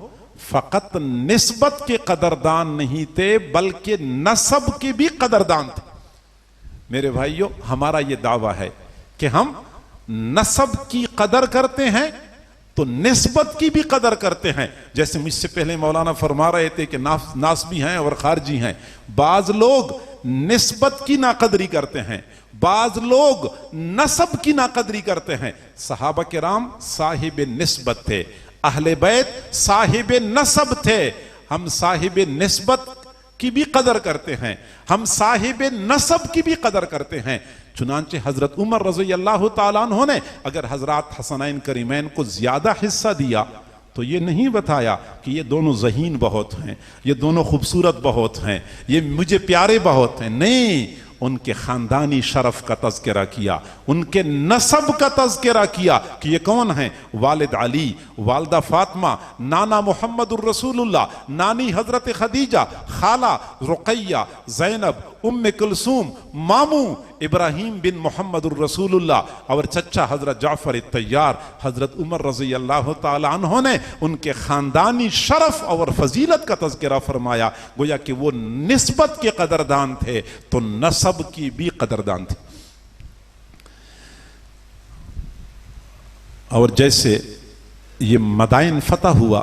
فقط نسبت کے قدردان نہیں تھے بلکہ نسب کے بھی قدردان تھے۔ میرے بھائیو، ہمارا یہ دعویٰ ہے کہ ہم نسب کی قدر کرتے ہیں تو نسبت کی بھی قدر کرتے ہیں۔ جیسے مجھ سے پہلے مولانا فرما رہے تھے کہ ناسبی ہیں اور خارجی ہیں، بعض لوگ نسبت کی ناقدری کرتے ہیں، بعض لوگ نسب کی ناقدری کرتے ہیں۔ صحابہ کرام صاحب نسبت تھے، اہل بیت صاحب نسب تھے۔ ہم صاحب نسبت کی بھی قدر کرتے ہیں، ہم صاحب نسب کی بھی قدر کرتے ہیں۔ چنانچہ حضرت عمر رضی اللہ تعالیٰ عنہ نے اگر حضرات حسنین کریمین کو زیادہ حصہ دیا تو یہ نہیں بتایا کہ یہ دونوں ذہین بہت ہیں، یہ دونوں خوبصورت بہت ہیں، یہ مجھے پیارے بہت ہیں۔ نہیں، ان کے خاندانی شرف کا تذکرہ کیا، ان کے نسب کا تذکرہ کیا کہ یہ کون ہیں؟ والد علی، والدہ فاطمہ، نانا محمد الرسول اللہ، نانی حضرت خدیجہ، خالہ رقیہ، زینب، کلثوم، ماموں ابراہیم بن محمد الرسول اللہ، اور چچا حضرت جعفر طیار۔ حضرت عمر رضی اللہ تعالی عنہ نے ان کے خاندانی شرف اور فضیلت کا تذکرہ فرمایا، گویا کہ وہ نسبت کے قدردان تھے تو نسب کی بھی قدردان تھے۔ اور جیسے یہ مدائن فتح ہوا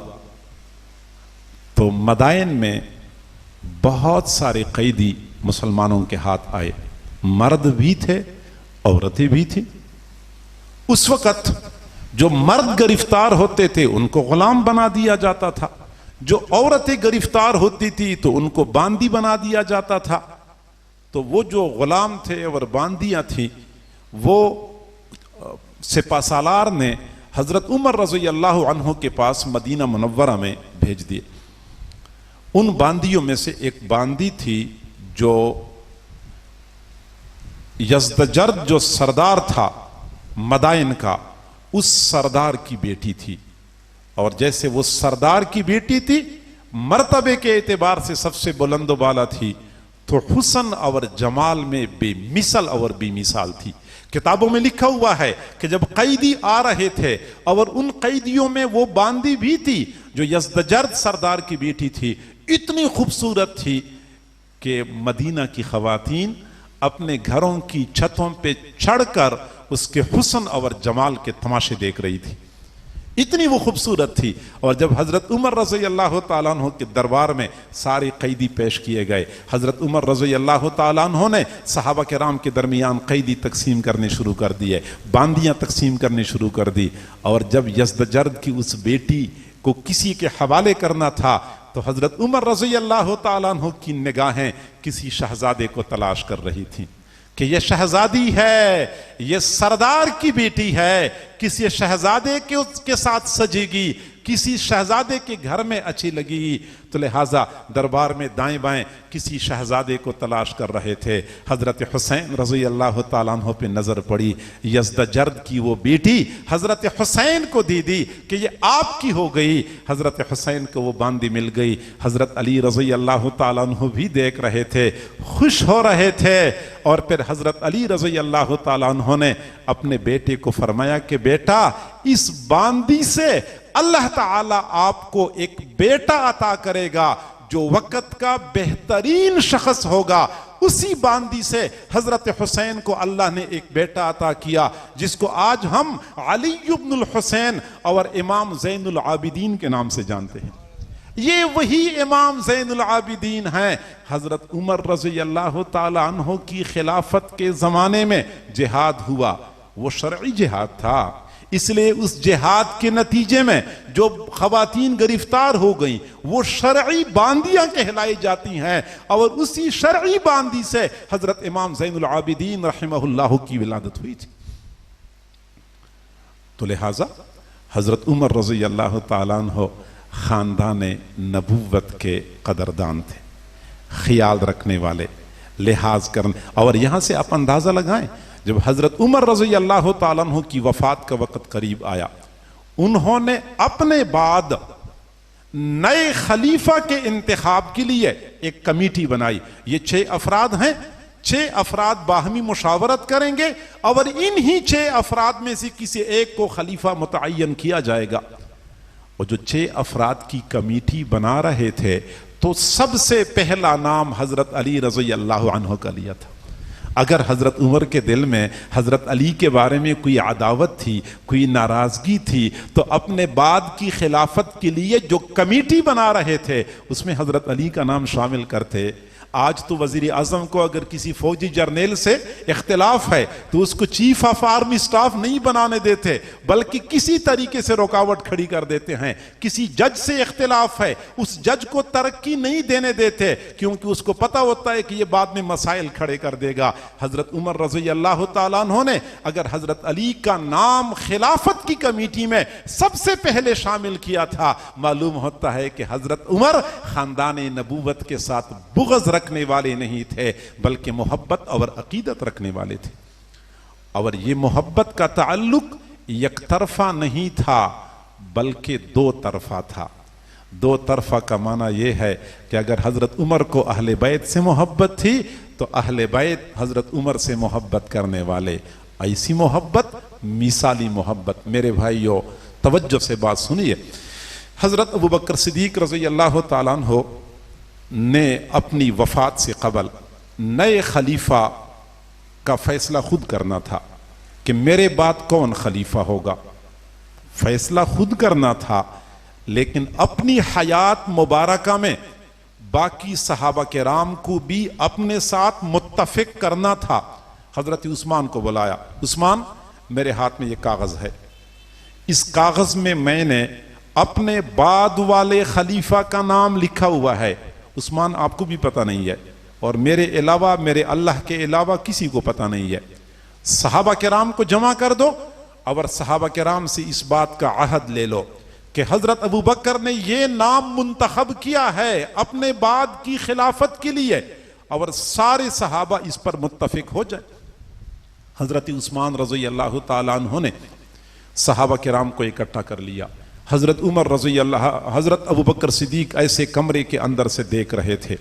تو مدائن میں بہت سارے قیدی مسلمانوں کے ہاتھ آئے، مرد بھی تھے، عورتیں بھی تھیں۔ اس وقت جو مرد گرفتار ہوتے تھے ان کو غلام بنا دیا جاتا تھا، جو عورتیں گرفتار ہوتی تھی تو ان کو باندی بنا دیا جاتا تھا۔ تو وہ جو غلام تھے اور باندیاں تھیں وہ سپہ سالار نے حضرت عمر رضی اللہ عنہ کے پاس مدینہ منورہ میں بھیج دیے۔ ان باندیوں میں سے ایک باندی تھی جو یزدجرد جو سردار تھا مدائن کا، اس سردار کی بیٹی تھی، اور جیسے وہ سردار کی بیٹی تھی، مرتبے کے اعتبار سے سب سے بلند و بالا تھی، تو حسن اور جمال میں بے مثل اور بے مثال تھی۔ کتابوں میں لکھا ہوا ہے کہ جب قیدی آ رہے تھے اور ان قیدیوں میں وہ باندی بھی تھی جو یزدجرد سردار کی بیٹی تھی، اتنی خوبصورت تھی کہ مدینہ کی خواتین اپنے گھروں کی چھتوں پہ چڑھ کر اس کے حسن اور جمال کے تماشے دیکھ رہی تھی، اتنی وہ خوبصورت تھی۔ اور جب حضرت عمر رضی اللہ تعالیٰ عنہ کے دربار میں سارے قیدی پیش کیے گئے، حضرت عمر رضی اللہ تعالیٰ عنہ نے صحابہ کرام کے درمیان قیدی تقسیم کرنے شروع کر دیے، باندیاں تقسیم کرنے شروع کر دی۔ اور جب یزدجرد کی اس بیٹی کو کسی کے حوالے کرنا تھا تو حضرت عمر رضی اللہ تعالیٰ عنہ کی نگاہیں کسی شہزادے کو تلاش کر رہی تھیں کہ یہ شہزادی ہے، یہ سردار کی بیٹی ہے، کسی شہزادے کے ساتھ سجے گی، کسی شہزادے کے گھر میں اچھی لگی، تو لہٰذا دربار میں دائیں بائیں کسی شہزادے کو تلاش کر رہے تھے۔ حضرت حسین رضی اللہ تعالیٰ عنہ پہ نظر پڑی، یزدجرد کی وہ بیٹی حضرت حسین کو دی کہ یہ آپ کی ہو گئی۔ حضرت حسین کو وہ باندی مل گئی۔ حضرت علی رضی اللہ تعالیٰ عنہ بھی دیکھ رہے تھے، خوش ہو رہے تھے، اور پھر حضرت علی رضی اللہ تعالیٰ عنہ نے اپنے بیٹے کو فرمایا کہ بیٹا، اس باندی سے اللہ تعالیٰ آپ کو ایک بیٹا عطا کرے گا جو وقت کا بہترین شخص ہوگا، اسی باندی سے حضرت حسین کو اللہ نے ایک بیٹا عطا کیا جس کو آج ہم علی بن الحسین اور امام زین العابدین کے نام سے جانتے ہیں۔ یہ وہی امام زین العابدین ہیں۔ حضرت عمر رضی اللہ تعالی عنہ کی خلافت کے زمانے میں جہاد ہوا، وہ شرعی جہاد تھا، اس لیے اس جہاد کے نتیجے میں جو خواتین گرفتار ہو گئیں وہ شرعی باندیاں کہلائی جاتی ہیں، اور اسی شرعی باندی سے حضرت امام زین العابدین رحمہ اللہ کی ولادت ہوئی تھی۔ تو لہٰذا حضرت عمر رضی اللہ تعالیٰ عنہ خاندان نبوت کے قدردان تھے، خیال رکھنے والے، لحاظ کرنے۔ اور یہاں سے آپ اندازہ لگائیں، جب حضرت عمر رضی اللہ تعالیٰ عنہ کی وفات کا وقت قریب آیا، انہوں نے اپنے بعد نئے خلیفہ کے انتخاب کے لیے ایک کمیٹی بنائی۔ یہ 6 افراد ہیں، 6 افراد باہمی مشاورت کریں گے اور انہی 6 افراد میں سے کسی ایک کو خلیفہ متعین کیا جائے گا۔ اور جو 6 افراد کی کمیٹی بنا رہے تھے تو سب سے پہلا نام حضرت علی رضی اللہ عنہ کا لیا تھا۔ اگر حضرت عمر کے دل میں حضرت علی کے بارے میں کوئی عداوت تھی، کوئی ناراضگی تھی، تو اپنے بعد کی خلافت کے لیے جو کمیٹی بنا رہے تھے اس میں حضرت علی کا نام شامل کرتے۔ آج تو وزیر اعظم کو اگر کسی فوجی جرنیل سے اختلاف ہے تو اس کو چیف آف آرمی سٹاف نہیں بنانے دیتے، بلکہ کسی طریقے سے رکاوٹ کھڑی کر دیتے ہیں۔ کسی جج سے اختلاف ہے، اس جج کو ترقی نہیں دینے دیتے، کیونکہ اس کو پتہ ہوتا ہے کہ یہ بعد میں مسائل کھڑے کر دے گا۔ حضرت عمر رضی اللہ تعالیٰ عنہ نے اگر حضرت علی کا نام خلافت کی کمیٹی میں سب سے پہلے شامل کیا تھا، معلوم ہوتا ہے کہ حضرت عمر خاندان نبوت کے ساتھ بغض رکھنے والے نہیں تھے، بلکہ محبت اور عقیدت رکھنے والے تھے۔ اور یہ محبت کا تعلق یک طرفہ نہیں تھا بلکہ 2 طرفہ تھا۔ 2 طرفہ کا معنی یہ ہے کہ اگر حضرت عمر کو اہل بیت سے محبت تھی تو اہل بیت حضرت عمر سے محبت کرنے والے۔ ایسی محبت مثالی محبت۔ میرے بھائیو توجہ سے بات سنیے، حضرت ابوبکر صدیق رضی اللہ تعالیٰ عنہ نے اپنی وفات سے قبل نئے خلیفہ کا فیصلہ خود کرنا تھا کہ میرے بعد کون خلیفہ ہوگا۔ فیصلہ خود کرنا تھا، لیکن اپنی حیات مبارکہ میں باقی صحابہ کرام کو بھی اپنے ساتھ متفق کرنا تھا۔ حضرت عثمان کو بلایا، عثمان میرے ہاتھ میں یہ کاغذ ہے، اس کاغذ میں نے اپنے بعد والے خلیفہ کا نام لکھا ہوا ہے۔ عثمان آپ کو بھی پتہ نہیں ہے اور میرے علاوہ، میرے اللہ کے علاوہ کسی کو پتہ نہیں ہے۔ صحابہ کرام کو جمع کر دو اور صحابہ کرام سے اس بات کا عہد لے لو کہ حضرت ابوبکر نے یہ نام منتخب کیا ہے اپنے بعد کی خلافت کے لیے، اور سارے صحابہ اس پر متفق ہو جائے۔ حضرت عثمان رضی اللہ تعالیٰ عنہ نے صحابہ کرام کو اکٹھا کر لیا۔ حضرت عمر رضی اللہ، حضرت ابوبکر صدیق ایسے کمرے کے اندر سے دیکھ رہے تھے۔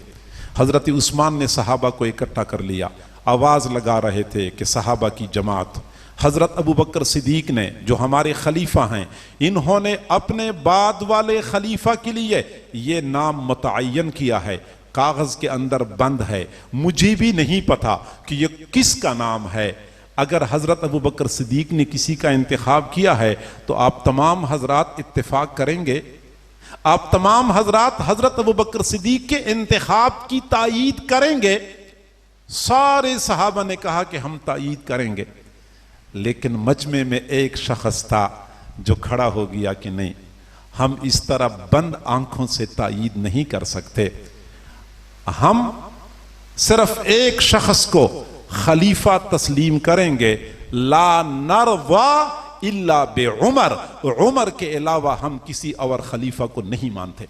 حضرت عثمان نے صحابہ کو اکٹھا کر لیا، آواز لگا رہے تھے کہ صحابہ کی جماعت۔ حضرت ابوبکر صدیق نے جو ہمارے خلیفہ ہیں، انہوں نے اپنے بعد والے خلیفہ کے لیے یہ نام متعین کیا ہے، کاغذ کے اندر بند ہے، مجھے بھی نہیں پتا کہ یہ کس کا نام ہے۔ اگر حضرت ابوبکر صدیق نے کسی کا انتخاب کیا ہے تو آپ تمام حضرات اتفاق کریں گے، آپ تمام حضرات حضرت ابوبکر صدیق کے انتخاب کی تائید کریں گے۔ سارے صحابہ نے کہا کہ ہم تائید کریں گے، لیکن مجمع میں ایک شخص تھا جو کھڑا ہو گیا کہ نہیں، ہم اس طرح بند آنکھوں سے تائید نہیں کر سکتے، ہم صرف ایک شخص کو خلیفہ تسلیم کریں گے، لا نرضى الا بعمر، عمر کے علاوہ ہم کسی اور خلیفہ کو نہیں مانتے۔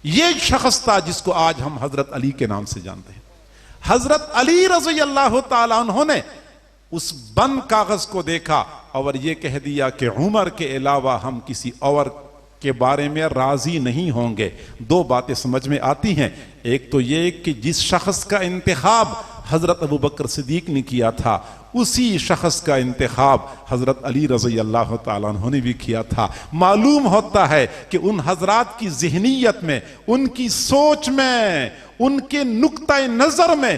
یہ شخص تھا جس کو آج ہم حضرت علی کے نام سے جانتے ہیں۔ حضرت علی رضی اللہ تعالیٰ عنہ نے اس بند کاغذ کو دیکھا اور یہ کہہ دیا کہ عمر کے علاوہ ہم کسی اور کے بارے میں راضی نہیں ہوں گے۔ 2 باتیں سمجھ میں آتی ہیں، ایک تو یہ کہ جس شخص کا انتخاب حضرت ابوبکر صدیق نے کیا تھا اسی شخص کا انتخاب حضرت علی رضی اللہ تعالیٰ عنہ نے بھی کیا تھا۔ معلوم ہوتا ہے کہ ان حضرات کی ذہنیت میں، ان کی سوچ میں، ان کے نقطۂ نظر میں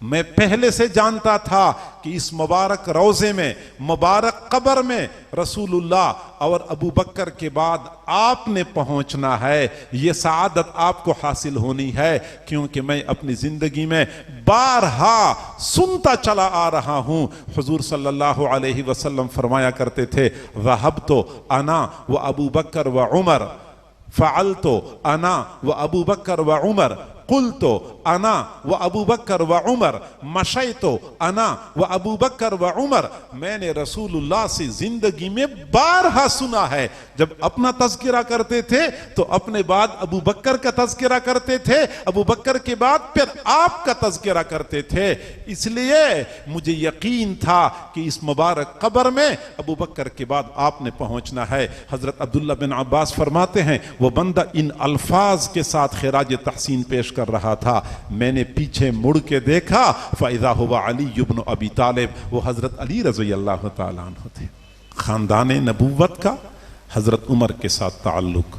میں پہلے سے جانتا تھا کہ اس مبارک روزے میں، مبارک قبر میں رسول اللہ اور ابو بکر کے بعد آپ نے پہنچنا ہے، یہ سعادت آپ کو حاصل ہونی ہے، کیونکہ میں اپنی زندگی میں بارہا سنتا چلا آ رہا ہوں۔ حضور صلی اللہ علیہ وسلم فرمایا کرتے تھے ذہبت انا و ابو بکر و عمر، فعلت انا و ابو بکر و عمر، قلت انا و ابو بکر و عمر، مشیت انا و ابو بکر و عمر۔ میں نے رسول اللہ سے زندگی میں بارہا سنا ہے، جب اپنا تذکرہ کرتے تھے تو اپنے بعد ابو بکر کا تذکرہ کرتے تھے، ابو بکر کے بعد پھر آپ کا تذکرہ کرتے تھے۔ اس لیے مجھے یقین تھا کہ اس مبارک قبر میں ابو بکر کے بعد آپ نے پہنچنا ہے۔ حضرت عبداللہ بن عباس فرماتے ہیں وہ بندہ ان الفاظ کے ساتھ خراج تحسین پیش کر رہا تھا، میں نے پیچھے مڑ کے دیکھا فَإِذَا هُوَ عَلِيُّ بْنُ أَبِي طالب، وہ حضرت علی رضی اللہ تعالیٰ عنہ تھے۔ خاندان نبوت کا حضرت عمر کے ساتھ تعلق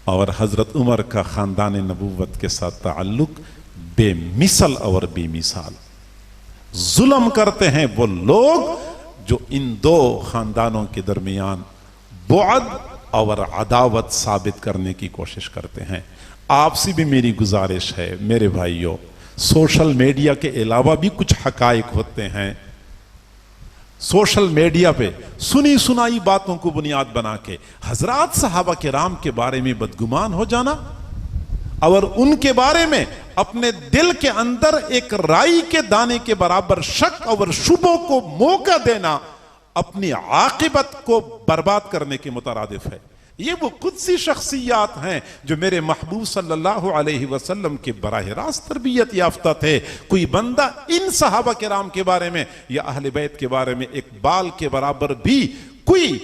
اور حضرت عمر کا خاندان نبوت کے ساتھ تعلق بے مثل اور بے مثال۔ ظلم کرتے ہیں وہ لوگ جو ان دو خاندانوں کے درمیان بعد اور عداوت ثابت کرنے کی کوشش کرتے ہیں۔ آپ سے بھی میری گزارش ہے میرے بھائیوں، سوشل میڈیا کے علاوہ بھی کچھ حقائق ہوتے ہیں۔ سوشل میڈیا پہ سنی سنائی باتوں کو بنیاد بنا کے حضرات صحابہ کرام کے بارے میں بدگمان ہو جانا اور ان کے بارے میں اپنے دل کے اندر ایک رائی کے دانے کے برابر شک اور شبہوں کو موقع دینا اپنی عاقبت کو برباد کرنے کے مترادف ہے۔ یہ وہ قدسی شخصیات ہیں جو میرے محبوب صلی اللہ علیہ وسلم کے براہ راست تربیت یافتہ تھے۔ کوئی بندہ ان صحابہ کرام کے بارے میں یا اہل بیت کے بارے میں ایک بال کے برابر بھی کوئی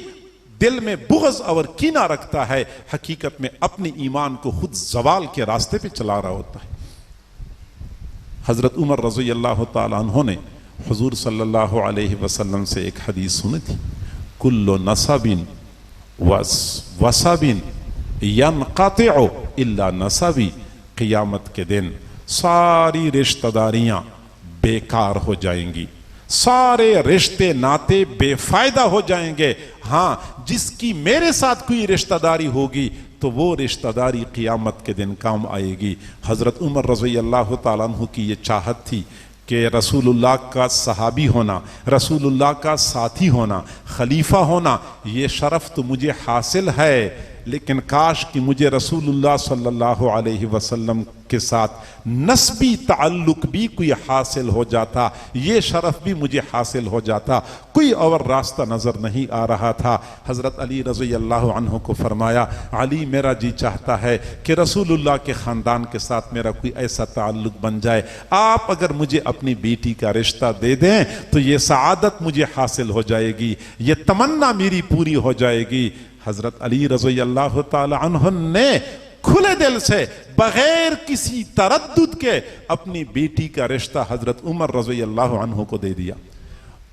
دل میں بغض اور کینہ رکھتا ہے، حقیقت میں اپنی ایمان کو خود زوال کے راستے پہ چلا رہا ہوتا ہے۔ حضرت عمر رضی اللہ تعالیٰ عنہ نے حضور صلی اللہ علیہ وسلم سے ایک حدیث سنی تھی، کل نسب وسب ینقطع الا نسبی، قیامت کے دن ساری رشتہ داریاں بیکار ہو جائیں گی، سارے رشتے ناتے بے فائدہ ہو جائیں گے، ہاں جس کی میرے ساتھ کوئی رشتہ داری ہوگی تو وہ رشتہ داری قیامت کے دن کام آئے گی۔ حضرت عمر رضی اللہ تعالیٰ عنہ کی یہ چاہت تھی کہ رسول اللہ کا صحابی ہونا، رسول اللہ کا ساتھی ہونا، خلیفہ ہونا، یہ شرف تو مجھے حاصل ہے، لیکن کاش کہ مجھے رسول اللہ صلی اللہ علیہ وسلم کے ساتھ نسبی تعلق بھی کوئی حاصل ہو جاتا، یہ شرف بھی مجھے حاصل ہو جاتا۔ کوئی اور راستہ نظر نہیں آ رہا تھا۔ حضرت علی رضی اللہ عنہ کو فرمایا علی میرا جی چاہتا ہے کہ رسول اللہ کے خاندان کے ساتھ میرا کوئی ایسا تعلق بن جائے، آپ اگر مجھے اپنی بیٹی کا رشتہ دے دیں تو یہ سعادت مجھے حاصل ہو جائے گی، یہ تمنا میری پوری ہو جائے گی۔ حضرت علی رضی اللہ تعالی عنہ نے کھلے دل سے بغیر کسی تردد کے اپنی بیٹی کا رشتہ حضرت عمر رضی اللہ عنہ کو دے دیا۔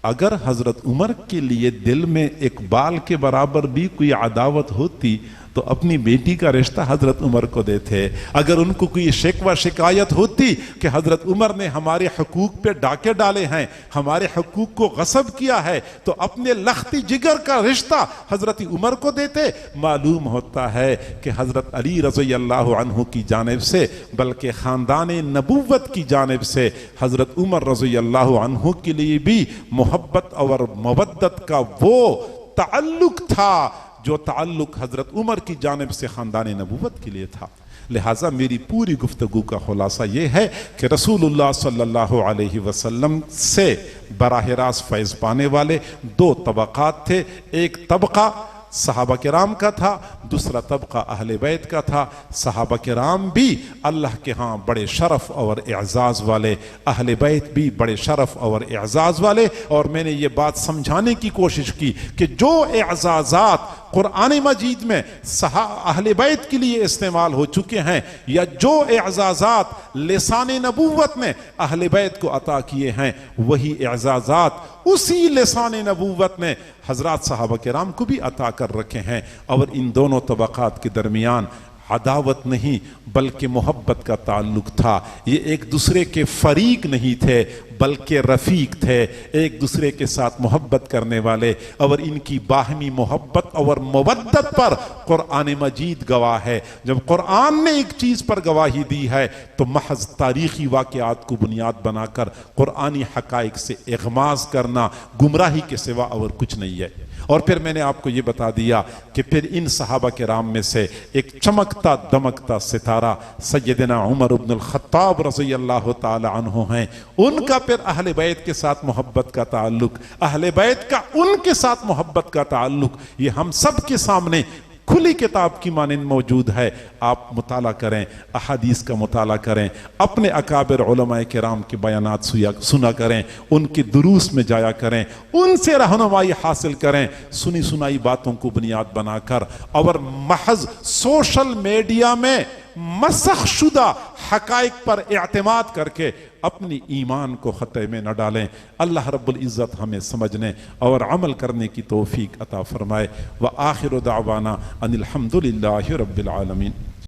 اگر حضرت عمر کے لیے دل میں ایک بال کے برابر بھی کوئی عداوت ہوتی تو اپنی بیٹی کا رشتہ حضرت عمر کو دیتے۔ اگر ان کو کوئی شکوہ شکایت ہوتی کہ حضرت عمر نے ہمارے حقوق پہ ڈاکے ڈالے ہیں، ہمارے حقوق کو غصب کیا ہے، تو اپنے لختی جگر کا رشتہ حضرت عمر کو دیتے۔ معلوم ہوتا ہے کہ حضرت علی رضی اللہ عنہ کی جانب سے بلکہ خاندان نبوت کی جانب سے حضرت عمر رضی اللہ عنہ کے لیے بھی محبت اور مودت کا وہ تعلق تھا جو تعلق حضرت عمر کی جانب سے خاندان نبوت کے لیے تھا۔ لہٰذا میری پوری گفتگو کا خلاصہ یہ ہے کہ رسول اللہ صلی اللہ علیہ وسلم سے براہ راست فیض پانے والے دو طبقات تھے، ایک طبقہ صحابہ کرام کا تھا، دوسرا طبقہ اہل بیت کا تھا۔ صحابہ کرام بھی اللہ کے ہاں بڑے شرف اور اعزاز والے، اہل بیت بھی بڑے شرف اور اعزاز والے، اور میں نے یہ بات سمجھانے کی کوشش کی کہ جو اعزازات قرآن مجید میں اہل بیت کے لیے استعمال ہو چکے ہیں یا جو اعزازات لسان نبوت میں اہل بیت کو عطا کیے ہیں، وہی اعزازات اسی لسان نبوت میں حضرات صحابہ کرام کو بھی عطا کر رکھے ہیں، اور ان دونوں طبقات کے درمیان عداوت نہیں بلکہ محبت کا تعلق تھا. یہ ایک دوسرے کے فریق نہیں تھے بلکہ رفیق تھے, ایک دوسرے کے ساتھ محبت کرنے والے. اور ان کی باہمی محبت اور مودت پر قرآن مجید گواہ ہے. جب قرآن نے ایک چیز پر گواہی دی ہے تو محض تاریخی واقعات کو بنیاد بنا کر قرآنی حقائق سے اغماض کرنا گمراہی کے سوا اور کچھ نہیں ہے. اور پھر میں نے آپ کو یہ بتا دیا کہ پھر ان صحابہ کرام میں سے ایک چمکتا دمکتا ستارہ سیدنا عمر بن الخطاب رضی اللہ تعالی عنہ ہیں. ان کا پھر اہل بیت کے ساتھ محبت کا تعلق, اہل بیت کا ان کے ساتھ محبت کا تعلق, یہ ہم سب کے سامنے کھلی کتاب کی مانند موجود ہے. آپ مطالعہ کریں, احادیث کا مطالعہ کریں, اپنے اکابر علماء کرام کے بیانات سنا کریں, ان کے دروس میں جایا کریں, ان سے رہنمائی حاصل کریں. سنی سنائی باتوں کو بنیاد بنا کر اور محض سوشل میڈیا میں مسخ شدہ حقائق پر اعتماد کر کے اپنی ایمان کو خطے میں نہ ڈالیں. اللہ رب العزت ہمیں سمجھنے اور عمل کرنے کی توفیق عطا فرمائے. وآخر دعوانا ان الحمد للہ رب العالمین.